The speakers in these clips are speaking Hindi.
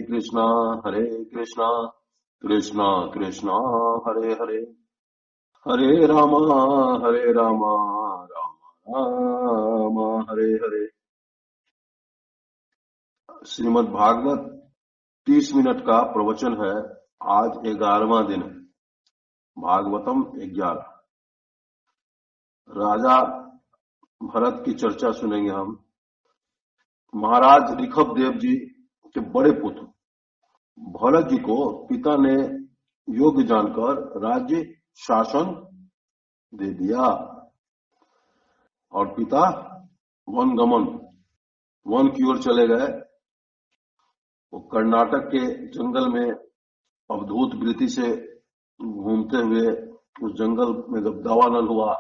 कृष्णा हरे कृष्णा कृष्णा कृष्णा हरे हरे हरे रामा राम राम हरे हरे। श्रीमद् भागवत 30 मिनट का प्रवचन है। आज 11वां दिन है। भागवतम 11। राजा भरत की चर्चा सुनेंगे हम। महाराज ऋषभ देव जी के बड़े पुत्र भरत जी को पिता ने योग्य जानकर राज्य शासन दे दिया और पिता वन की ओर चले गए। वो कर्नाटक के जंगल में अवधूत वृत्ति से घूमते हुए उस जंगल में जब दावानल हुआ,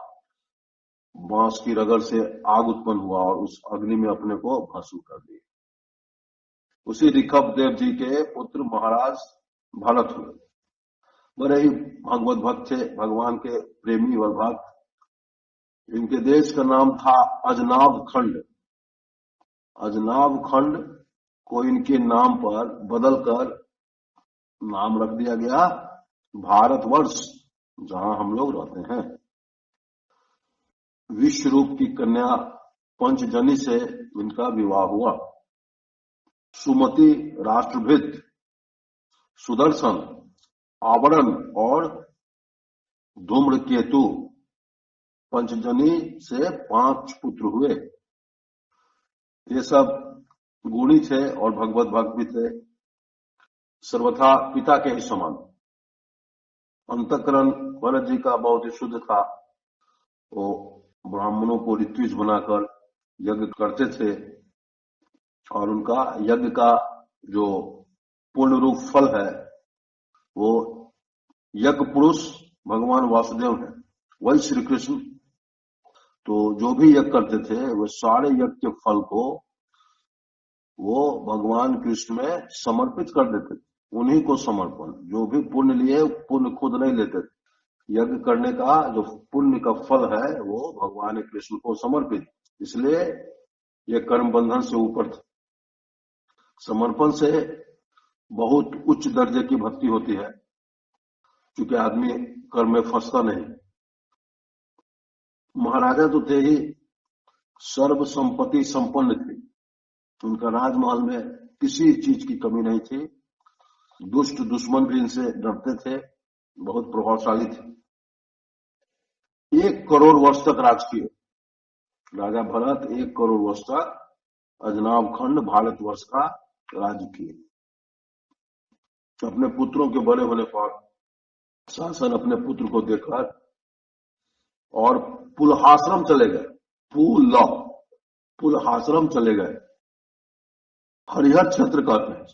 बांस की रगड़ से आग उत्पन्न हुआ और उस अग्नि में अपने को भस्म कर दिया। उसी ऋषभ देव जी के पुत्र महाराज भरत हुए। बड़े ही भगवत भक्त थे, भगवान के प्रेमी व भक्त। इनके देश का नाम था अजनाब खंड। अजनाब खंड को इनके नाम पर बदलकर नाम रख दिया गया भारतवर्ष, जहां हम लोग रहते हैं। विश्व रूप की कन्या पंचजनी से इनका विवाह हुआ। सुमति, राष्ट्रभित, सुदर्शन, आवरण और धूम्रकेतु पंचजनी से 5 पुत्र हुए। ये सब गुणी थे और भगवत भक्त भी थे, सर्वथा पिता के ही समान। अंतःकरण भरत जी का बहुत ही शुद्ध था। वो ब्राह्मणों को ऋत्विज बनाकर यज्ञ करते थे और उनका यज्ञ का जो पूर्ण रूप फल है वो यज्ञ पुरुष भगवान वासुदेव है, वही श्री कृष्ण। तो जो भी यज्ञ करते थे वो सारे यज्ञ के फल को वो भगवान कृष्ण में समर्पित कर देते थे। उन्हीं को समर्पण, जो भी पुण्य लिए पुण्य खुद नहीं लेते थे। यज्ञ करने का जो पुण्य का फल है वो भगवान कृष्ण को समर्पित, इसलिए ये कर्म बंधन से ऊपर था। समर्पण से बहुत उच्च दर्जे की भक्ति होती है, क्योंकि आदमी कर्म में फंसता नहीं। महाराजा तो थे ही, सर्व संपत्ति संपन्न थे। उनका राजमहल में किसी चीज की कमी नहीं थी। दुष्ट दुश्मन भी इनसे डरते थे, बहुत प्रभावशाली थे। 1 करोड़ वर्ष तक राज किए राजा भरत। 1 करोड़ वर्ष तक अजनाब खंड भारतवर्ष का राज्य किए। अपने पुत्रों के बड़े होने पर शासन अपने पुत्र को देकर और पुलहाश्रम चले गए। पुलहाश्रम चले गए। हरिहर क्षेत्र कहते हैं।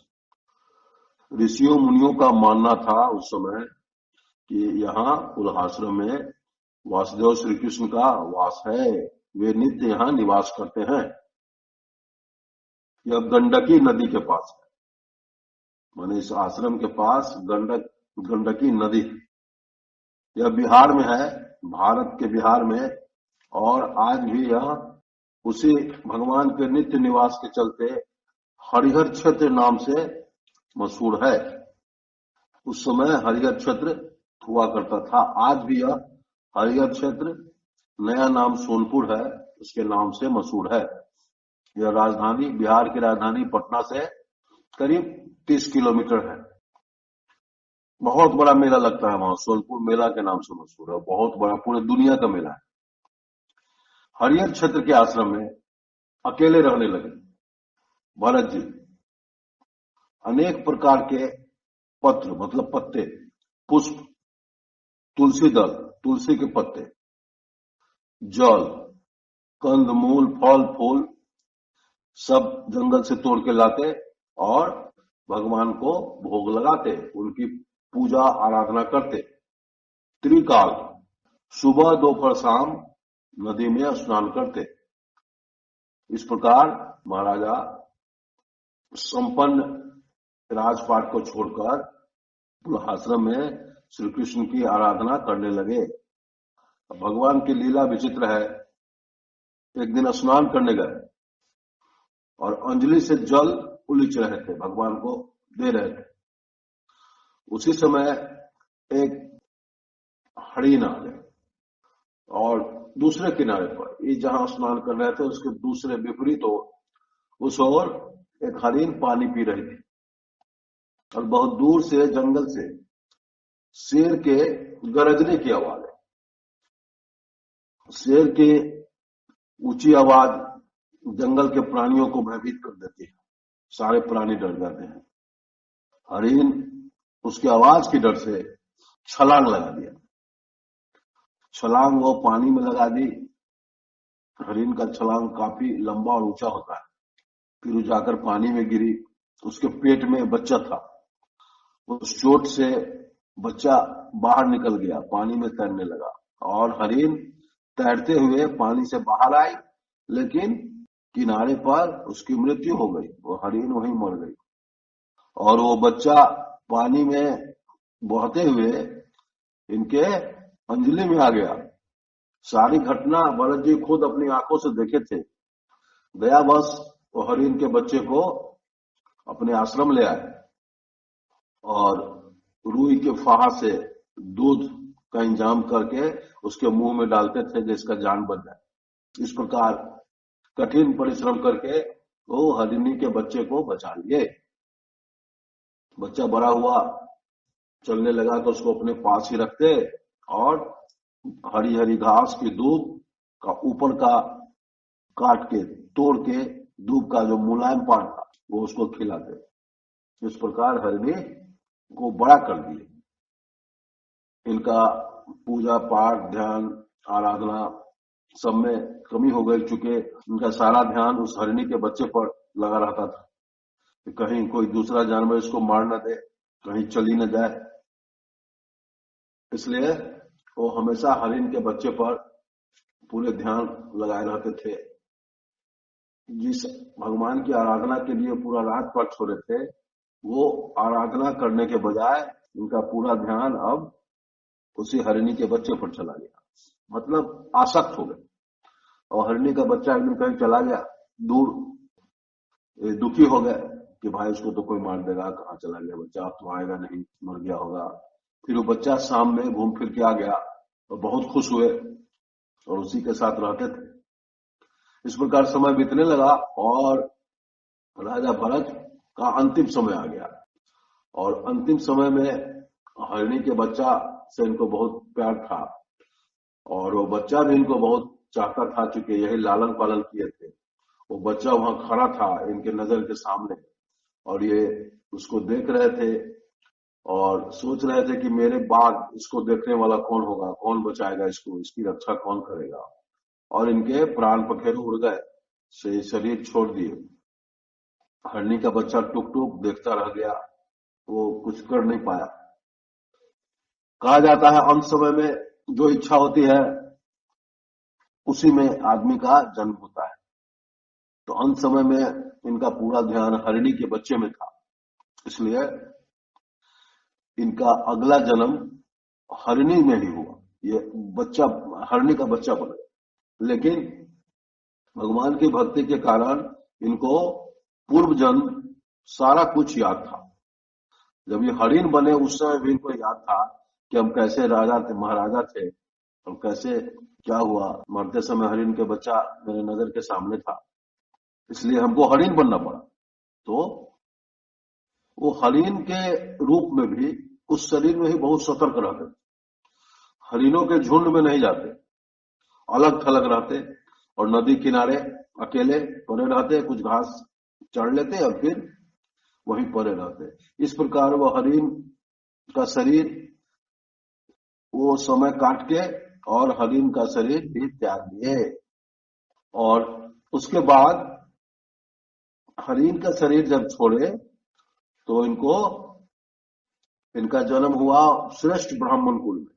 ऋषियों मुनियों का मानना था उस समय कि यहाँ पुलहाश्रम में वासुदेव श्री कृष्ण का वास है, वे नित्य यहाँ निवास करते हैं। यह गंडकी नदी के पास है, माने इस आश्रम के पास गंडकी नदी है। यह बिहार में है, भारत के बिहार में। और आज भी यह उसी भगवान के नित्य निवास के चलते हरिहर क्षेत्र नाम से मशहूर है। उस समय हरिहर क्षेत्र हुआ करता था। आज भी यह हरिहर क्षेत्र, नया नाम सोनपुर है, उसके नाम से मशहूर है। यह राजधानी, बिहार की राजधानी पटना से करीब 30 किलोमीटर है। बहुत बड़ा मेला लगता है वहां, सोनपुर मेला के नाम से मशहूर है। बहुत बड़ा, पूरे दुनिया का मेला है। हरिहर क्षेत्र के आश्रम में अकेले रहने लगे भरत जी। अनेक प्रकार के पत्र, मतलब पत्ते, पुष्प, तुलसी दल, तुलसी के पत्ते, जल, कंद मूल, फल फूल सब जंगल से तोड़ के लाते और भगवान को भोग लगाते, उनकी पूजा आराधना करते। त्रिकाल, सुबह दोपहर शाम नदी में स्नान करते। इस प्रकार महाराजा संपन्न राजपाट को छोड़कर पुलहाश्रम में श्री कृष्ण की आराधना करने लगे। भगवान की लीला विचित्र है। एक दिन स्नान करने गए और अंजलि से जल उलीच रहे थे भगवान को दे रहे थे। उसी समय एक हरिण आ गया और दूसरे किनारे पर, ये जहां स्नान कर रहे थे उसके दूसरे विपरीत उस ओर एक हरिण पानी पी रही थी और बहुत दूर से जंगल से शेर के गरजने की आवाज है। शेर की ऊंची आवाज जंगल के प्राणियों को भयभीत कर देती है, सारे प्राणी डर जाते हैं। हरिण उसकी आवाज की डर से छलांग लगा दिया, छलांग वो पानी में लगा दी। हरिण का छलांग काफी लंबा और ऊंचा होता है। फिर वो जाकर पानी में गिरी, उसके पेट में बच्चा था। उस चोट से बच्चा बाहर निकल गया, पानी में तैरने लगा और हरिण तैरते हुए पानी से बाहर आई, लेकिन किनारे पर उसकी मृत्यु हो गई। वो हरिण वहीं मर गई और वो बच्चा पानी में बहते हुए इनके अंजलि में आ गया। सारी घटना भरत जी खुद अपनी आंखों से देखे थे। दयावश वो हरिण के बच्चे को अपने आश्रम ले आए और रुई के फाहा से दूध का इंतजाम करके उसके मुंह में डालते थे जिसका जान बच जाए। इस प्रकार कठिन परिश्रम करके वो हरिणी के बच्चे को बचा लिए। बच्चा बड़ा हुआ, चलने लगा तो उसको अपने पास ही रखते और हरी हरी घास की दूब का ऊपर का काट के तोड़ के दूब का जो मुलायम पार्ट था वो उसको खिलाते। इस प्रकार हरिणी को बड़ा कर दिए। इनका पूजा पाठ, ध्यान, आराधना सब में कमी हो गई, चूंकि इनका सारा ध्यान उस हरिणी के बच्चे पर लगा रहता था कि कहीं कोई दूसरा जानवर इसको मार न दे, कहीं चली न जाए। इसलिए वो हमेशा हरिण के बच्चे पर पूरे ध्यान लगाए रहते थे। जिस भगवान की आराधना के लिए पूरा रात पर छोड़े थे, वो आराधना करने के बजाय इनका पूरा ध्यान अब उसी हरिणी के बच्चे पर चला गया, मतलब आसक्त हो गए। और हरिणी का बच्चा एक दिन कहीं चला गया दूर, दुखी हो गए कि भाई उसको तो कोई मार देगा, कहाँ चला गया बच्चा, अब तो आएगा नहीं, मर गया होगा। फिर वो बच्चा शाम में घूम फिर के आ गया और बहुत खुश हुए और उसी के साथ रहते थे। इस प्रकार समय बीतने लगा और राजा भरत का अंतिम समय आ गया और अंतिम समय में हरिणी के बच्चा से इनको बहुत प्यार था और वो बच्चा भी इनको बहुत चाहता था, चूंकि यही लालन पालन किए थे। वो बच्चा वहां खड़ा था इनके नजर के सामने और ये उसको देख रहे थे और सोच रहे थे कि मेरे बाद इसको देखने वाला कौन होगा, कौन बचाएगा इसको, इसकी रक्षा कौन करेगा। और इनके प्राण पखेरु उड़ गए, से शरीर छोड़ दिए। हरिणी का बच्चा टुक टुक देखता रह गया, वो कुछ कर नहीं पाया। कहा जाता है अंत समय में जो इच्छा होती है उसी में आदमी का जन्म होता है। तो अंत समय में इनका पूरा ध्यान हरिणी के बच्चे में था, इसलिए इनका अगला जन्म हरिणी में ही हुआ। ये बच्चा हरिणी का बच्चा बना, लेकिन भगवान की भक्ति के कारण इनको पूर्व जन्म सारा कुछ याद था। जब ये हरिण बने उस समय भी इनको याद था कि हम कैसे राजा थे, महाराजा थे, हम कैसे क्या हुआ, मरते समय हरिण के बच्चा मेरे नजर के सामने था, इसलिए हमको हरिण बनना पड़ा। तो वो हरिण के रूप में भी उस शरीर में ही बहुत सतर्क रहते, हरिणों के झुंड में नहीं जाते, अलग थलग रहते और नदी किनारे अकेले पड़े रहते, कुछ घास चढ़ लेते और फिर वहीं पड़े रहते। इस प्रकार वो हरिण का शरीर वो समय काट के और हरिण का शरीर भी त्याग दिए। और उसके बाद हरिण का शरीर जब छोड़े तो इनका जन्म हुआ श्रेष्ठ ब्राह्मण कुल में।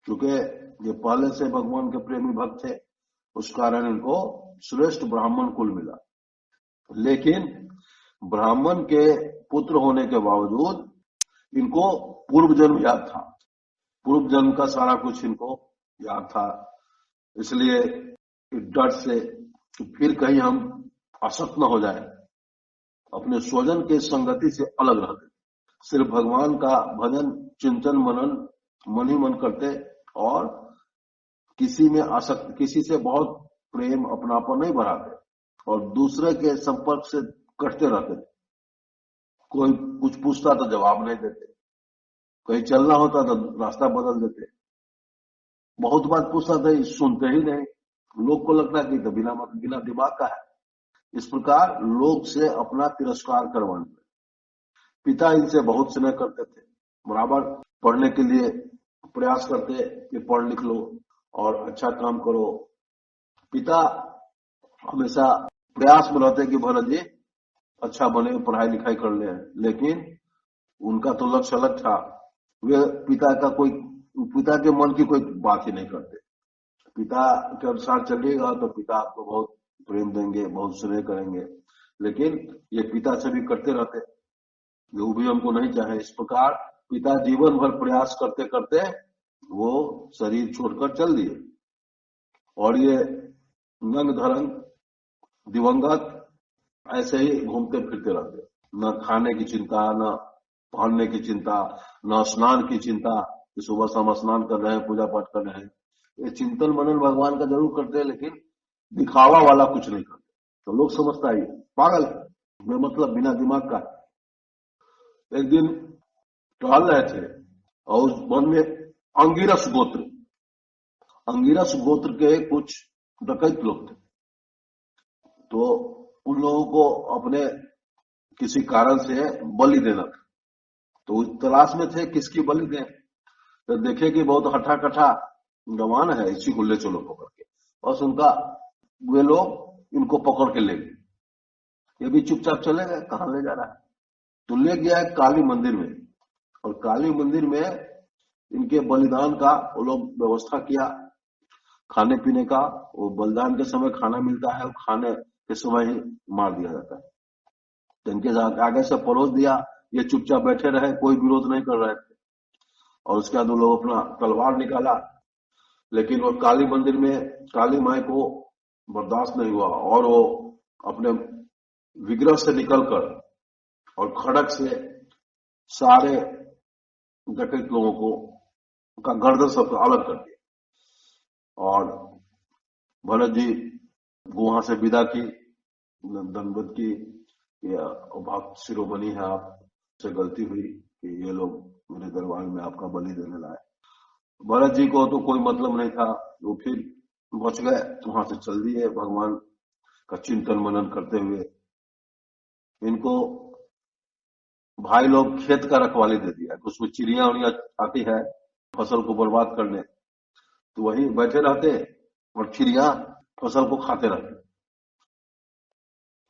क्योंकि ये पहले से भगवान के प्रेमी भक्त थे, उस कारण इनको श्रेष्ठ ब्राह्मण कुल मिला। लेकिन ब्राह्मण के पुत्र होने के बावजूद इनको पूर्व जन्म याद था, पूर्व जन्म का सारा कुछ इनको याद था। इसलिए डर से फिर कहीं हम असक्त न हो जाए, अपने स्वजन के संगति से अलग रहते, सिर्फ भगवान का भजन चिंतन मनन मन ही मन करते और किसी में आसक्त, किसी से बहुत प्रेम अपनापन नहीं बढ़ाते और दूसरे के संपर्क से कटते रहते थे। कोई कुछ पूछता तो जवाब नहीं देते, कहीं चलना होता तो रास्ता बदल देते, बहुत बात पूछता था सुनते ही नहीं, लोग को लगता कि तो बिना दिमाग का है। इस प्रकार लोग से अपना तिरस्कार करवाने, पिता इनसे बहुत स्नेह करते थे, बराबर पढ़ने के लिए प्रयास करते कि पढ़ लिख लो और अच्छा काम करो। पिता हमेशा प्रयास में रहते कि भरत जी अच्छा बने, पढ़ाई लिखाई कर ले, लेकिन उनका तो लक्ष्य अलग था। वे पिता के मन की कोई बात ही नहीं करते। पिता के अनुसार चलिएगा तो पिता आपको बहुत प्रेम देंगे, बहुत स्नेह करेंगे, लेकिन ये पिता से भी करते रहते, वो भी हमको नहीं चाहे। इस प्रकार पिता जीवन भर प्रयास करते करते वो शरीर छोड़कर चल दिए और ये नंग धरंग दिवंगत ऐसे ही घूमते फिरते रहते, न खाने की चिंता, न पहनने की चिंता, न स्नान की चिंता कि सुबह शाम स्नान कर रहे हैं, पूजा पाठ कर रहे हैं। ये चिंतन मनन भगवान का जरूर करते हैं, लेकिन दिखावा वाला कुछ नहीं करते, तो लोग समझता है पागल है, बेमतलब बिना दिमाग का। एक दिन टहल रहे थे और उस वन में अंगिरस गोत्र के कुछ डकैत लोग थे, तो उन लोगों को अपने किसी कारण से बलि देना था, तो उस तलाश में थे किसकी बलि दें। तो देखे कि बहुत हठा कठा जवान है, इसी को ले चलो पकड़ के, बस उनका वे लोग इनको पकड़ के ले गए। ये भी चुपचाप चले गए, कहां ले जा रहा है, तो ले गया है काली मंदिर में, और काली मंदिर में इनके बलिदान का वो लोग व्यवस्था किया, खाने पीने का। वो बलिदान के समय खाना मिलता है, खाने के समय ही मार दिया जाता है। तो इनके आगे से परोस दिया, ये चुपचाप बैठे रहे, कोई विरोध नहीं कर रहे थे, और उसके बाद वो लोग अपना तलवार निकाला, लेकिन वो काली मंदिर में काली माई को बर्दाश्त नहीं हुआ और वो अपने विग्रह से निकलकर और खड़क से सारे डकैत लोगों को का गर्दन सब अलग कर दिया और भरत जी को वहां से विदा की, दंडवत की, भाग शिरोमणि है, आप से गलती हुई कि ये लोग मेरे दरबार में आपका बलि देने लाए। भरत जी को तो कोई मतलब नहीं था, वो फिर बच गए, वहां से चल दिए भगवान का चिंतन मनन करते हुए। इनको भाई लोग खेत का रखवाली दे दिया, उसमें चिड़िया उड़िया आती है फसल को बर्बाद करने, तो वहीं बैठे रहते और चिड़िया फसल को खाते रहते,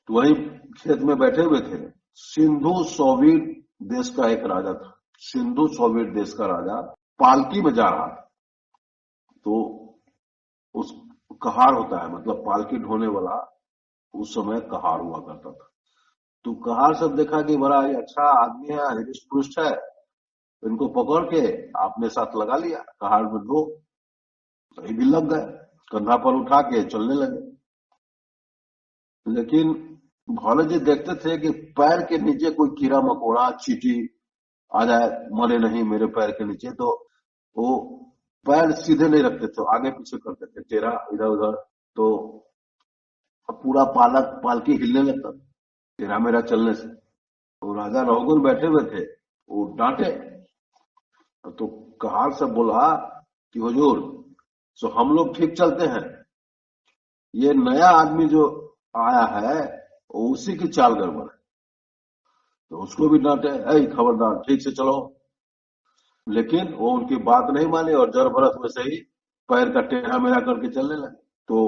तो वही खेत में बैठे हुए थे। सिंधु सोवीट देश का एक राजा था, सिंधु सोवीट देश का राजा पालकी में जा रहा था, तो उस कहार होता है, मतलब पालकी ढोने वाला, उस समय कहार हुआ करता था। तो कहार सब देखा कि बड़ा ही अच्छा आदमी है, हृष्ट पुष्ट है, इनको पकड़ के आपने साथ लगा लिया, कहार में ढो, सही भी लग गए, कंधा पर उठा के चलने लगे। लेकिन भोले जी देखते थे कि पैर के नीचे कोई कीड़ा मकोड़ा चींटी आ जाए, मरे नहीं मेरे पैर के नीचे, तो वो पैर सीधे नहीं रखते थे, आगे पीछे करते थे, टेढ़ा इधर उधर, तो पूरा पालकी हिलने लगता टेढ़ा मेढ़ा चलने से। तो राजा रघुगुन बैठे हुए थे, वो डांटे, तो कहार से बोला कि हुजूर, सो हम लोग ठीक चलते हैं, ये नया आदमी जो आया है उसी की चाल गड़बड़ है, तो उसको भी डांटे, ऐ खबरदार ठीक से चलो। लेकिन वो उनकी बात नहीं मानी और जर भरत में से ही पैर का टेढ़ा मेढ़ा करके चलने लगे। तो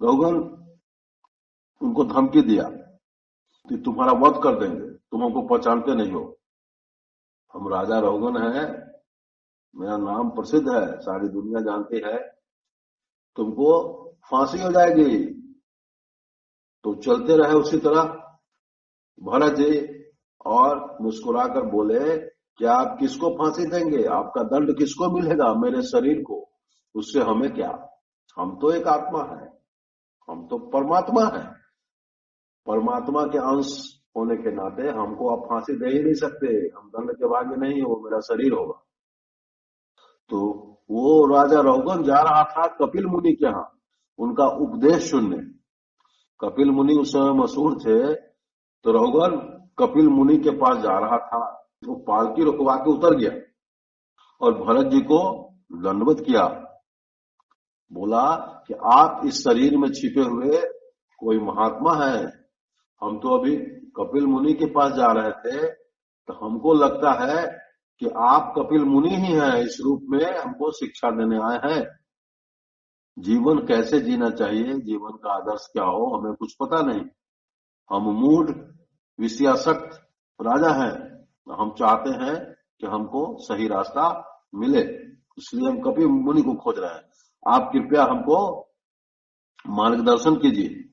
रघुगन उनको धमकी दिया कि तुम्हारा वध कर देंगे, तुम हमको पहचानते नहीं हो, हम राजा रघुगन है, मेरा नाम प्रसिद्ध है, सारी दुनिया जानती है, तुमको फांसी हो जाएगी। तो चलते रहे उसी तरह भरत जी, और मुस्कुराकर बोले कि आप किसको फांसी देंगे, आपका दंड किसको मिलेगा, मेरे शरीर को, उससे हमें क्या, हम तो एक आत्मा है, हम तो परमात्मा है, परमात्मा के अंश होने के नाते हमको आप फांसी दे ही नहीं सकते, हम दंड के भाग्य नहीं है, वो मेरा शरीर होगा। तो वो राजा रघुगण जा रहा था कपिल मुनि के यहाँ उनका उपदेश सुनने। कपिल मुनि उस समय मशहूर थे, तो रघुगण कपिल मुनि के पास जा रहा था। वो पालकी रुकवा के उतर गया और भरत जी को दंडवत किया, बोला कि आप इस शरीर में छिपे हुए कोई महात्मा है। हम तो अभी कपिल मुनि के पास जा रहे थे, तो हमको लगता है कि आप कपिल मुनि ही हैं, इस रूप में हमको शिक्षा देने आए हैं। जीवन कैसे जीना चाहिए, जीवन का आदर्श क्या हो, हमें कुछ पता नहीं। हम मूढ़ विषयासक्त राजा हैं, हम चाहते हैं कि हमको सही रास्ता मिले, इसलिए हम कपिल मुनि को खोज रहे हैं। आप कृपया हमको मार्गदर्शन कीजिए।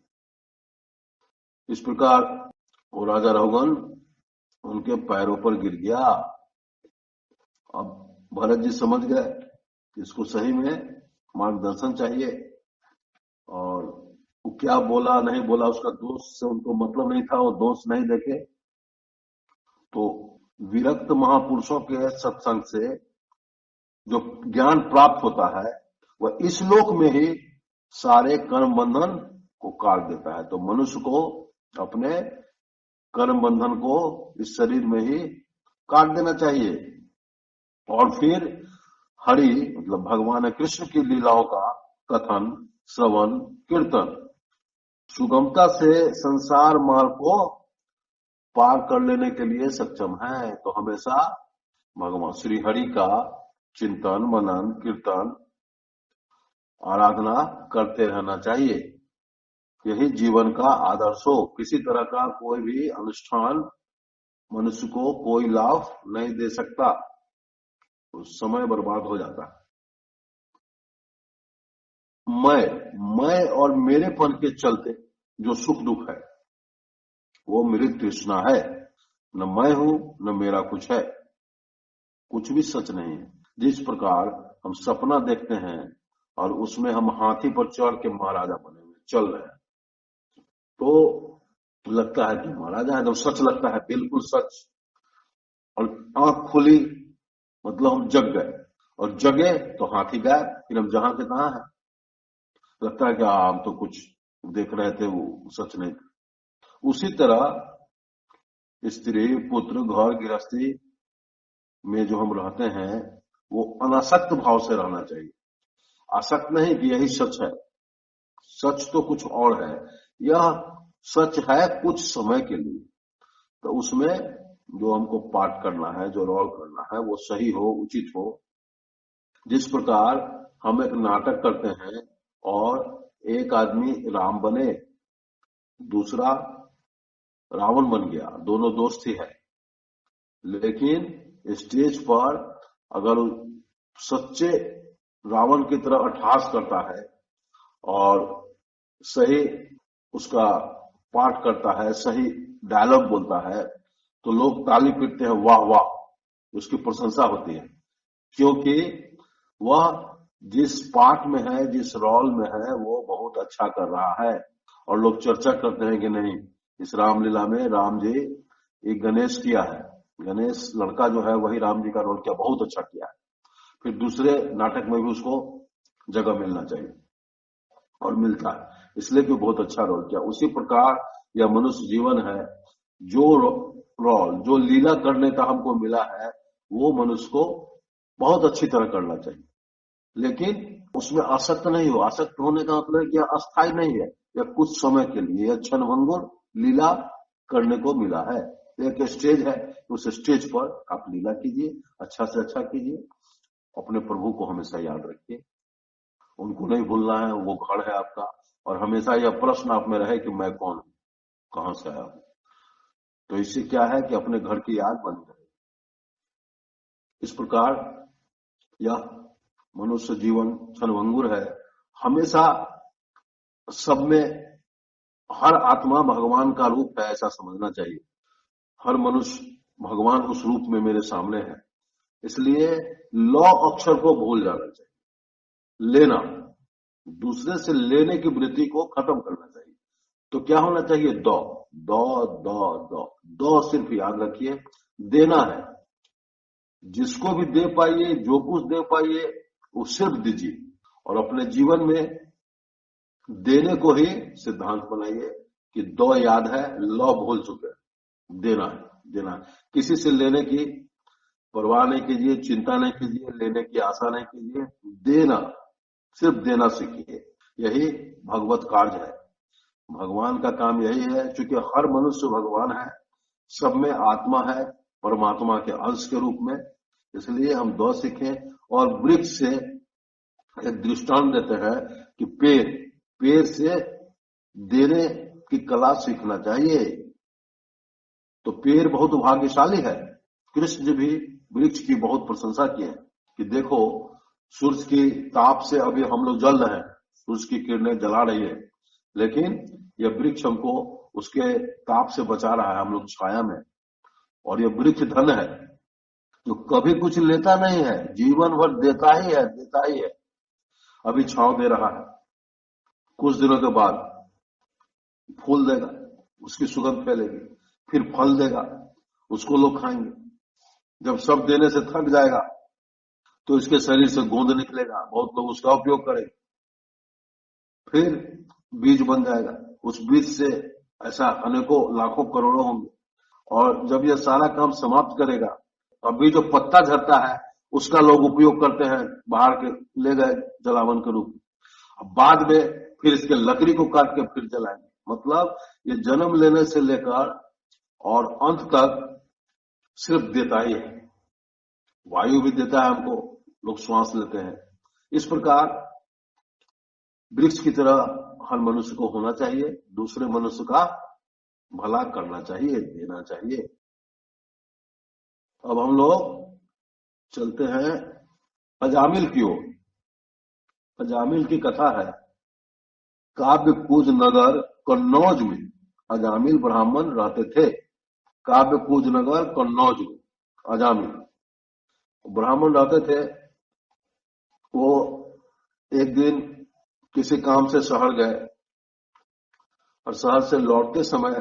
इस प्रकार वो राजा रघुगण उनके पैरों पर गिर गया। अब भरत जी समझ गए कि इसको सही में मार्गदर्शन चाहिए, और वो क्या बोला नहीं बोला उसका दोष से उनको मतलब नहीं था, वो दोष नहीं देखे। तो विरक्त महापुरुषों के सत्संग से जो ज्ञान प्राप्त होता है वह इस लोक में ही सारे कर्म बंधन को काट देता है। तो मनुष्य को अपने कर्म बंधन को इस शरीर में ही काट देना चाहिए, और फिर हरि मतलब भगवान कृष्ण की लीलाओं का कथन, श्रवण, कीर्तन सुगमता से संसार मार्ग को पार कर लेने के लिए सक्षम है। तो हमेशा भगवान श्री हरि का चिंतन, मनन, कीर्तन, आराधना करते रहना चाहिए। यही जीवन का आदर्श हो। किसी तरह का कोई भी अनुष्ठान मनुष्य को कोई लाभ नहीं दे सकता, उस समय बर्बाद हो जाता है। मैं और मेरेपन के चलते जो सुख दुख है वो मेरी तृष्णा है। न मैं हूं न मेरा कुछ है, कुछ भी सच नहीं है। जिस प्रकार हम सपना देखते हैं और उसमें हम हाथी पर चढ़ के महाराजा बने हुए चल रहे हैं, तो लगता है कि महाराजा है, तो सच लगता है, बिल्कुल सच। और आंख खुली मतलब हम जग गए, और जगे तो हाथी गायब, फिर हम जहां के तहां है। लगता है कि हम तो कुछ देख रहे थे, वो सच नहीं था। उसी तरह स्त्री, पुत्र, घर गृहस्थी में जो हम रहते हैं वो अनासक्त भाव से रहना चाहिए। आसक्त नहीं कि यही सच है, सच तो कुछ और है। यह सच है कुछ समय के लिए, तो उसमें जो हमको पाठ करना है, जो रोल करना है, वो सही हो, उचित हो। जिस प्रकार हम एक नाटक करते हैं और एक आदमी राम बने, दूसरा रावण बन गया, दोनों दोस्त ही है, लेकिन स्टेज पर अगर सच्चे रावण की तरह अट्टहास करता है और सही उसका पाठ करता है, सही डायलॉग बोलता है, तो लोग ताली पीटते हैं, वाह वाह, उसकी प्रशंसा होती है। क्योंकि वह जिस पाठ में है, जिस रोल में है, वो बहुत अच्छा कर रहा है। और लोग चर्चा करते हैं कि नहीं, इस रामलीला में राम जी एक गणेश किया है, गणेश लड़का जो है वही राम जी का रोल किया, बहुत अच्छा किया है। फिर दूसरे नाटक में भी उसको जगह मिलना चाहिए, और मिलता है, इसलिए कि बहुत अच्छा रोल किया। उसी प्रकार यह मनुष्य जीवन है, जो रोल, जो लीला करने का हमको मिला है, वो मनुष्य को बहुत अच्छी तरह करना चाहिए, लेकिन उसमें आसक्त नहीं हो। आसक्त होने का मतलब है कि यह अस्थायी नहीं है, यह कुछ समय के लिए, यह क्षणभंगुर लीला करने को मिला है। एक स्टेज है, उस स्टेज पर आप लीला कीजिए, अच्छा से अच्छा कीजिए, अपने प्रभु को हमेशा याद रखिए, उनको नहीं भूलना है, वो घर है आपका। और हमेशा यह प्रश्न आप में रहे कि मैं कौन हूं, कहां से आया हूं। तो इससे क्या है कि अपने घर की याद बनी रहे। इस प्रकार यह मनुष्य जीवन क्षणभंगुर है। हमेशा सब में हर आत्मा भगवान का रूप है, ऐसा समझना चाहिए। हर मनुष्य भगवान उस रूप में मेरे सामने है, इसलिए लौ अक्षर को भूल जाना चाहिए। लेना, दूसरे से लेने की वृत्ति को खत्म करना चाहिए। तो क्या होना चाहिए? दौ, दो दो दो दो सिर्फ याद रखिए, देना है। जिसको भी दे पाइए, जो कुछ दे पाइए वो सिर्फ दीजिए, और अपने जीवन में देने को ही सिद्धांत बनाइए कि दो याद है, लौ भूल चुके, देना है, देना है। किसी से लेने की परवाह नहीं कीजिए, चिंता नहीं कीजिए, लेने की आशा नहीं कीजिए, देना, सिर्फ देना सीखिए। यही भगवत कार्य है, भगवान का काम यही है। क्योंकि हर मनुष्य भगवान है, सब में आत्मा है, परमात्मा के अंश के रूप में। इसलिए हम दो सीखें। और वृक्ष से एक दृष्टांत देते हैं कि पेड़ से देने की कला सीखना चाहिए। तो पेड़ बहुत भाग्यशाली है। कृष्ण जी भी वृक्ष की बहुत प्रशंसा किए कि देखो, सूर्य की ताप से अभी हम लोग जल रहे हैं, सूर्य की किरणें जला रही है, लेकिन यह वृक्ष हमको उसके ताप से बचा रहा है, हम लोग छाया में। और यह वृक्ष धन है जो कभी कुछ लेता नहीं है, जीवन भर देता ही है, देता ही है। अभी छांव दे रहा है, कुछ दिनों के बाद फूल देगा, उसकी सुगंध फैलेगी, फिर फल देगा, उसको लोग खाएंगे। जब सब देने से थक जाएगा तो इसके शरीर से गोंद निकलेगा, बहुत लोग उसका उपयोग करेंगे, फिर बीज बन जाएगा। उस बीज से ऐसा अनेकों लाखों करोड़ों होंगे। और जब यह सारा काम समाप्त करेगा, अभी जो पत्ता झड़ता है उसका लोग उपयोग करते हैं, बाहर के ले गए जलावन के रूप में। अब बाद में फिर इसके लकड़ी को काट के फिर जलाएंगे। मतलब ये जन्म लेने से लेकर और अंत तक सिर्फ देता ही है। वायु भी देता है हमको, लोग श्वास लेते हैं। इस प्रकार वृक्ष की तरह हर मनुष्य को होना चाहिए, दूसरे मनुष्य का भला करना चाहिए, देना चाहिए। अब हम लोग चलते हैं अजामिल की ओर। अजामिल की कथा है। काव्य कूज नगर कन्नौज में अजामिल ब्राह्मण रहते थे। काव्य कूज नगर कन्नौज में अजामिल ब्राह्मण रहते थे। वो एक दिन किसी काम से शहर गए और शहर से लौटते समय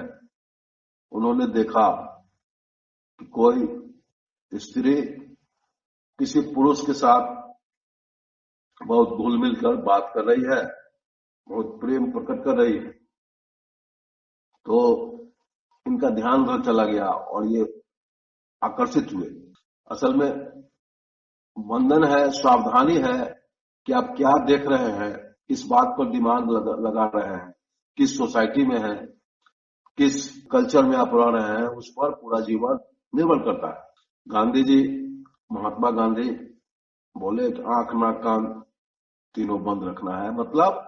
उन्होंने देखा कि कोई स्त्री किसी पुरुष के साथ बहुत घुल मिल कर बात कर रही है, बहुत प्रेम प्रकट कर रही है। तो इनका ध्यान उधर चला गया और ये आकर्षित हुए। असल में बंधन है, सावधानी है कि आप क्या देख रहे हैं, किस बात पर दिमाग लगा रहे हैं, किस सोसाइटी में है, किस कल्चर में आप रह रहे हैं, उस पर पूरा जीवन निर्भर करता है। गांधी जी, महात्मा गांधी बोले कि आंख नाक कान तीनों बंद रखना है। मतलब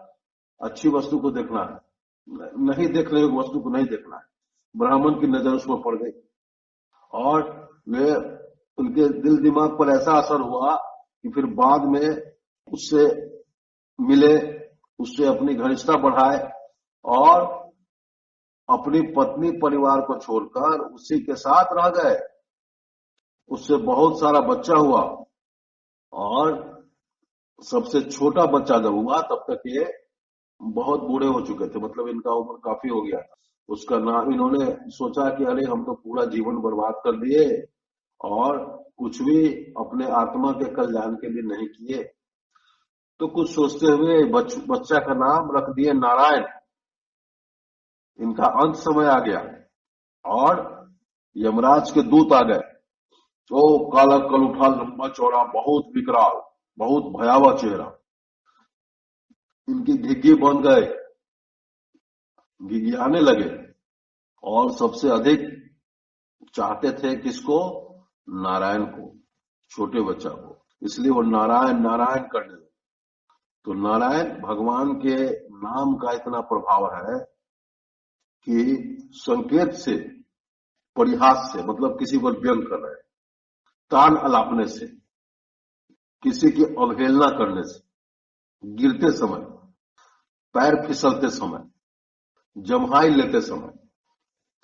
अच्छी वस्तु को देखना है, नहीं देख रहे वस्तु को नहीं देखना है। ब्राह्मण की नजर उसमें पड़ गई और वे उनके दिल दिमाग पर ऐसा असर हुआ कि फिर बाद में उससे मिले, उससे अपनी घनिष्ठता बढ़ाए और अपनी पत्नी परिवार को छोड़कर उसी के साथ रह गए। उससे बहुत सारा बच्चा हुआ और सबसे छोटा बच्चा जब हुआ तब तक ये बहुत बूढ़े हो चुके थे, मतलब इनका उम्र काफी हो गया था। उसका नाम, इन्होंने सोचा कि अरे हम तो पूरा जीवन बर्बाद कर दिए और कुछ भी अपने आत्मा के कल्याण के लिए नहीं किए। तो कुछ सोचते हुए बच्चा का नाम रख दिए नारायण। इनका अंत समय आ गया और यमराज के दूत आ गए। तो काला कलूठा, लंबा चौड़ा, बहुत विकराल, बहुत भयावह चेहरा। इनकी घिघी बन गए, घिघियाने लगे और सबसे अधिक चाहते थे किसको? नारायण को, छोटे बच्चा को। इसलिए वो नारायण नारायण करने लगे। तो नारायण भगवान के नाम का इतना प्रभाव है कि संकेत से, परिहास से, मतलब किसी पर व्यंग कर रहे हैं, तान अलापने से, किसी की अवहेलना करने से, गिरते समय, पैर फिसलते समय, जम्हाई लेते समय,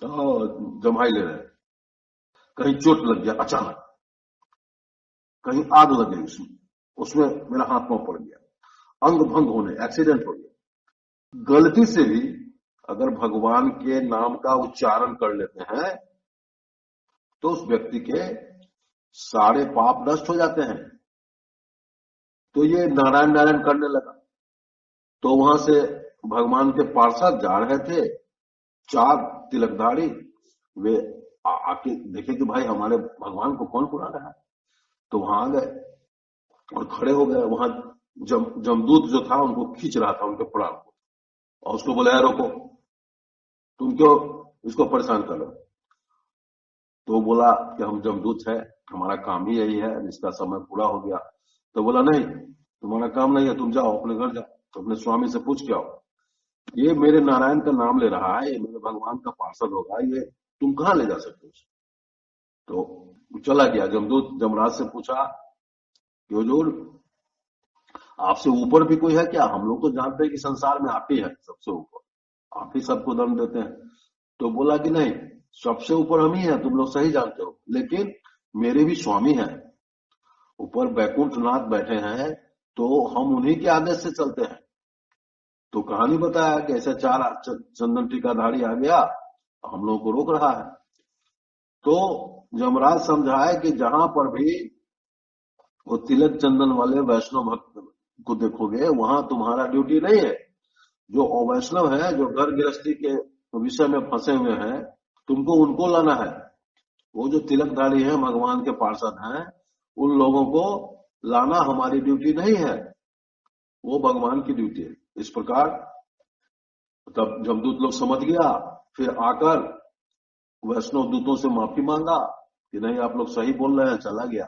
जम्हाई ले रहे हैं, कहीं चोट लग गया अचानक, कहीं आग लग गई, उसमें मेरा हाथ पांव पड़ गया, अंग भंग होने, एक्सीडेंट हो गया। गलती से भी अगर भगवान के नाम का उच्चारण कर लेते हैं तो उस व्यक्ति के सारे पाप नष्ट हो जाते हैं। तो ये नारायण नारायण करने लगा। तो वहां से भगवान के पार्षद जा रहे थे, 4 तिलकधारी, वे आके देखे कि भाई हमारे भगवान को कौन पुरा रहा है। तो वहां आ गए और खड़े हो गए। वहां जमदूत जो था उनको खींच रहा था, उनके प्राण को, और उसको बोला रोको, तुम क्यों इसको परेशान कर लो। तो बोला कि हम जमदूत है, हमारा काम ही यही है, इसका समय पूरा हो गया। तो बोला नहीं, तुम्हारा काम नहीं है, तुम जाओ अपने घर जाओ, तो अपने स्वामी से पूछ के आओ। ये मेरे नारायण का नाम ले रहा है, ये मेरे भगवान का पार्षद होगा, ये तुम कहां ले जा सकते हो। तो चला गया। जमदूत जमराज से पूछा कि हुजूर, आपसे ऊपर भी कोई है क्या? हम लोग तो जानते हैं कि संसार में आप ही है सबसे ऊपर, आप ही सबको दंड देते हैं। तो बोला कि नहीं, सबसे ऊपर हम ही हैं, तुम लोग सही जानते हो, लेकिन मेरे भी स्वामी हैं, ऊपर बैकुंठ नाथ बैठे हैं, तो हम उन्हीं के आदेश से चलते हैं। तो कहानी बताया कि ऐसे 4 चंदन टीकाधारी आ गया, हम लोगों को रोक रहा है। तो जमराज समझाए कि जहां पर भी वो तिलक चंदन वाले वैष्णव भक्त को देखोगे, वहां तुम्हारा ड्यूटी नहीं है। जो अवैष्णव है, जो घर गृहस्थी के विषय में फंसे हुए हैं, तुमको उनको लाना है। वो जो तिलकधारी हैं, भगवान के पार्षद हैं, उन लोगों को लाना हमारी ड्यूटी नहीं है, वो भगवान की ड्यूटी है। इस प्रकार तब जमदूत लोग समझ गया, फिर आकर वैष्णव दूतों से माफी मांगा कि नहीं, आप लोग सही बोल रहे हैं, चला गया।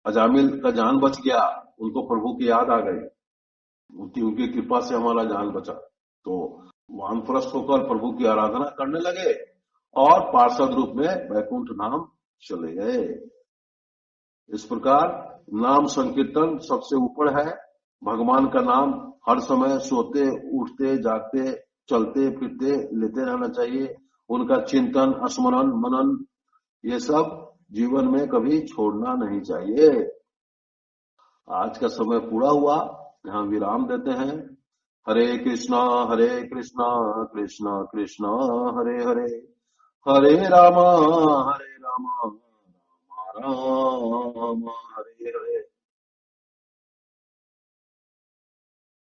अजामिल का जान बच गया, उनको प्रभु की याद आ गई, उनकी कृपा से हमारा जान बचा। तो वानप्रस्थ होकर प्रभु की आराधना करने लगे और पार्षद रूप में वैकुंठ धाम चले गए। इस प्रकार नाम संकीर्तन सबसे ऊपर है। भगवान का नाम हर समय सोते उठते जागते चलते फिरते लेते रहना चाहिए। उनका चिंतन स्मरण मनन ये सब जीवन में कभी छोड़ना नहीं चाहिए। आज का समय पूरा हुआ, यहां विराम देते हैं। हरे कृष्णा कृष्णा कृष्णा हरे हरे, हरे रामा राम राम हरे हरे।